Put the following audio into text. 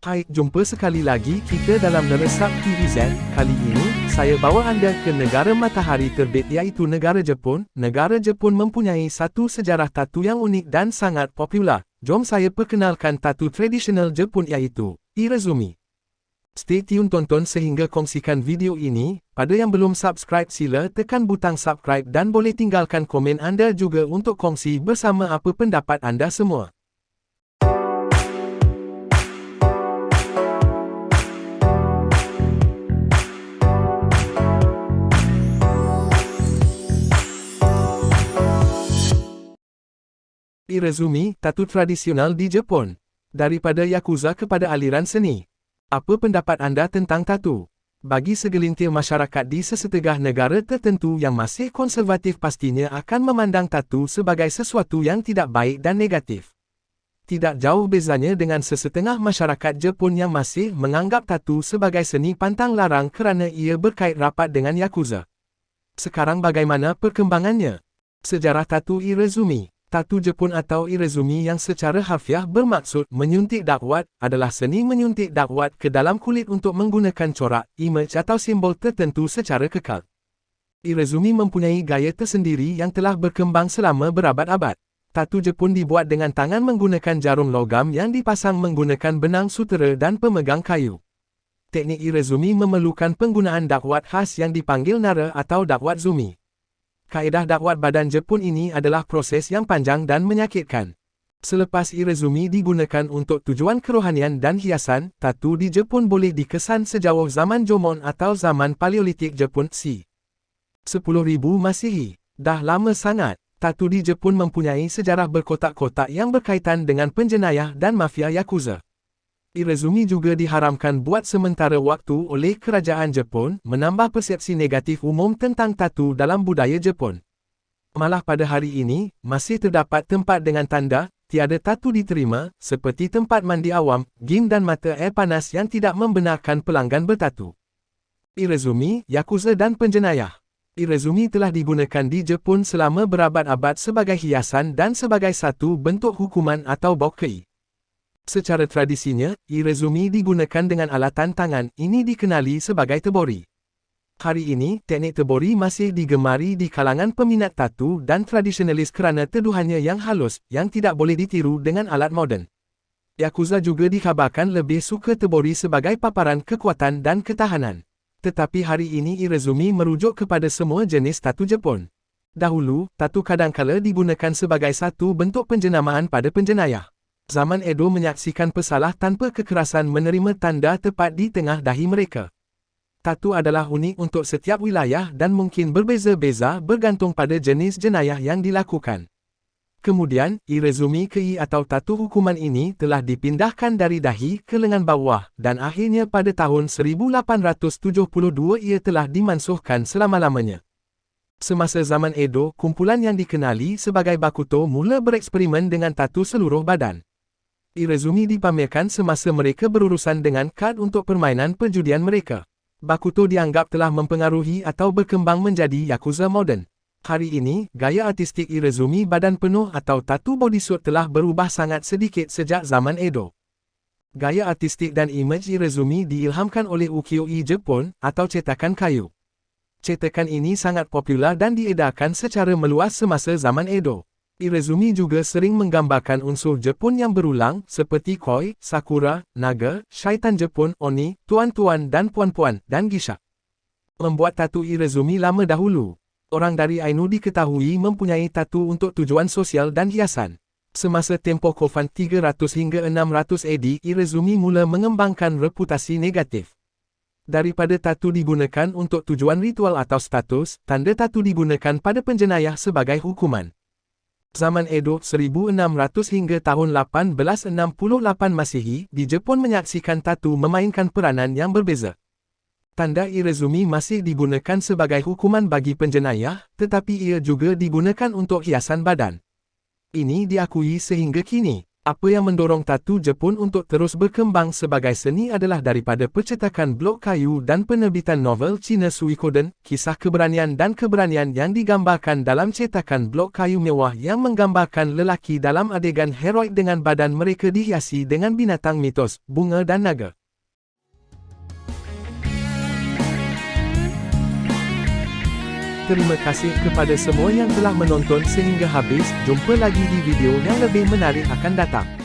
Hai, jumpa sekali lagi kita dalam Neresap TVZ. Kali ini, saya bawa anda ke negara matahari terbit iaitu negara Jepun. Negara Jepun mempunyai satu sejarah tatu yang unik dan sangat popular. Jom saya perkenalkan tatu tradisional Jepun iaitu Irezumi. Stay tune tonton sehingga kongsikan video ini. Pada yang belum subscribe sila tekan butang subscribe dan boleh tinggalkan komen anda juga untuk kongsi bersama apa pendapat anda semua. Irezumi, tatu tradisional di Jepun. Daripada Yakuza kepada aliran seni. Apa pendapat anda tentang tatu? Bagi segelintir masyarakat di sesetengah negara tertentu yang masih konservatif pastinya akan memandang tatu sebagai sesuatu yang tidak baik dan negatif. Tidak jauh bezanya dengan sesetengah masyarakat Jepun yang masih menganggap tatu sebagai seni pantang larang kerana ia berkait rapat dengan Yakuza. Sekarang bagaimana perkembangannya? Sejarah tatu Irezumi. Tatu Jepun atau Irezumi yang secara harfiah bermaksud menyuntik dakwat adalah seni menyuntik dakwat ke dalam kulit untuk menggunakan corak, imej atau simbol tertentu secara kekal. Irezumi mempunyai gaya tersendiri yang telah berkembang selama berabad-abad. Tatu Jepun dibuat dengan tangan menggunakan jarum logam yang dipasang menggunakan benang sutera dan pemegang kayu. Teknik Irezumi memerlukan penggunaan dakwat khas yang dipanggil nara atau dakwat zumi. Kaedah dakwat badan Jepun ini adalah proses yang panjang dan menyakitkan. Selepas Irezumi digunakan untuk tujuan kerohanian dan hiasan, tatu di Jepun boleh dikesan sejauh zaman Jomon atau zaman Paleolitik Jepun c. 10,000 Masihi. Dah lama sangat, tatu di Jepun mempunyai sejarah berkotak-kotak yang berkaitan dengan penjenayah dan mafia Yakuza. Irezumi juga diharamkan buat sementara waktu oleh kerajaan Jepun, menambah persepsi negatif umum tentang tatu dalam budaya Jepun. Malah pada hari ini, masih terdapat tempat dengan tanda, tiada tatu diterima, seperti tempat mandi awam, gym dan mata air panas yang tidak membenarkan pelanggan bertatu. Irezumi, Yakuza dan penjenayah. Irezumi telah digunakan di Jepun selama berabad-abad sebagai hiasan dan sebagai satu bentuk hukuman atau bokei. Secara tradisinya, Irezumi digunakan dengan alatan tangan, ini dikenali sebagai tebori. Hari ini, teknik tebori masih digemari di kalangan peminat tatu dan tradisionalis kerana teduhannya yang halus, yang tidak boleh ditiru dengan alat moden. Yakuza juga dikhabarkan lebih suka tebori sebagai paparan kekuatan dan ketahanan. Tetapi hari ini Irezumi merujuk kepada semua jenis tatu Jepun. Dahulu, tatu kadangkala digunakan sebagai satu bentuk penjenamaan pada penjenayah. Zaman Edo menyaksikan pesalah tanpa kekerasan menerima tanda tepat di tengah dahi mereka. Tatu adalah unik untuk setiap wilayah dan mungkin berbeza-beza bergantung pada jenis jenayah yang dilakukan. Kemudian, Irezumi kei atau tatu hukuman ini telah dipindahkan dari dahi ke lengan bawah dan akhirnya pada tahun 1872 ia telah dimansuhkan selama-lamanya. Semasa zaman Edo, kumpulan yang dikenali sebagai Bakuto mula bereksperimen dengan tatu seluruh badan. Irezumi dipamerkan semasa mereka berurusan dengan kad untuk permainan perjudian mereka. Bakuto dianggap telah mempengaruhi atau berkembang menjadi Yakuza moden. Hari ini, gaya artistik Irezumi badan penuh atau tatu bodysuit telah berubah sangat sedikit sejak zaman Edo. Gaya artistik dan imej Irezumi diilhamkan oleh ukiyo-e Jepun atau cetakan kayu. Cetakan ini sangat popular dan diedarkan secara meluas semasa zaman Edo. Irezumi juga sering menggambarkan unsur Jepun yang berulang seperti koi, sakura, naga, syaitan Jepun, oni, tuan-tuan dan puan-puan, dan gisha. Membuat tatu Irezumi lama dahulu. Orang dari Ainu diketahui mempunyai tatu untuk tujuan sosial dan hiasan. Semasa tempoh Kofan 300 hingga 600 AD, Irezumi mula mengembangkan reputasi negatif. Daripada tatu digunakan untuk tujuan ritual atau status, tanda tatu digunakan pada penjenayah sebagai hukuman. Zaman Edo 1600 hingga tahun 1868 Masihi, di Jepun menyaksikan tatu memainkan peranan yang berbeza. Tanda Irezumi masih digunakan sebagai hukuman bagi penjenayah, tetapi ia juga digunakan untuk hiasan badan. Ini diakui sehingga kini. Apa yang mendorong tatu Jepun untuk terus berkembang sebagai seni adalah daripada percetakan blok kayu dan penerbitan novel Cina Suikoden, kisah keberanian dan keberanian yang digambarkan dalam cetakan blok kayu mewah yang menggambarkan lelaki dalam adegan heroik dengan badan mereka dihiasi dengan binatang mitos, bunga dan naga. Terima kasih kepada semua yang telah menonton sehingga habis. Jumpa lagi di video yang lebih menarik akan datang.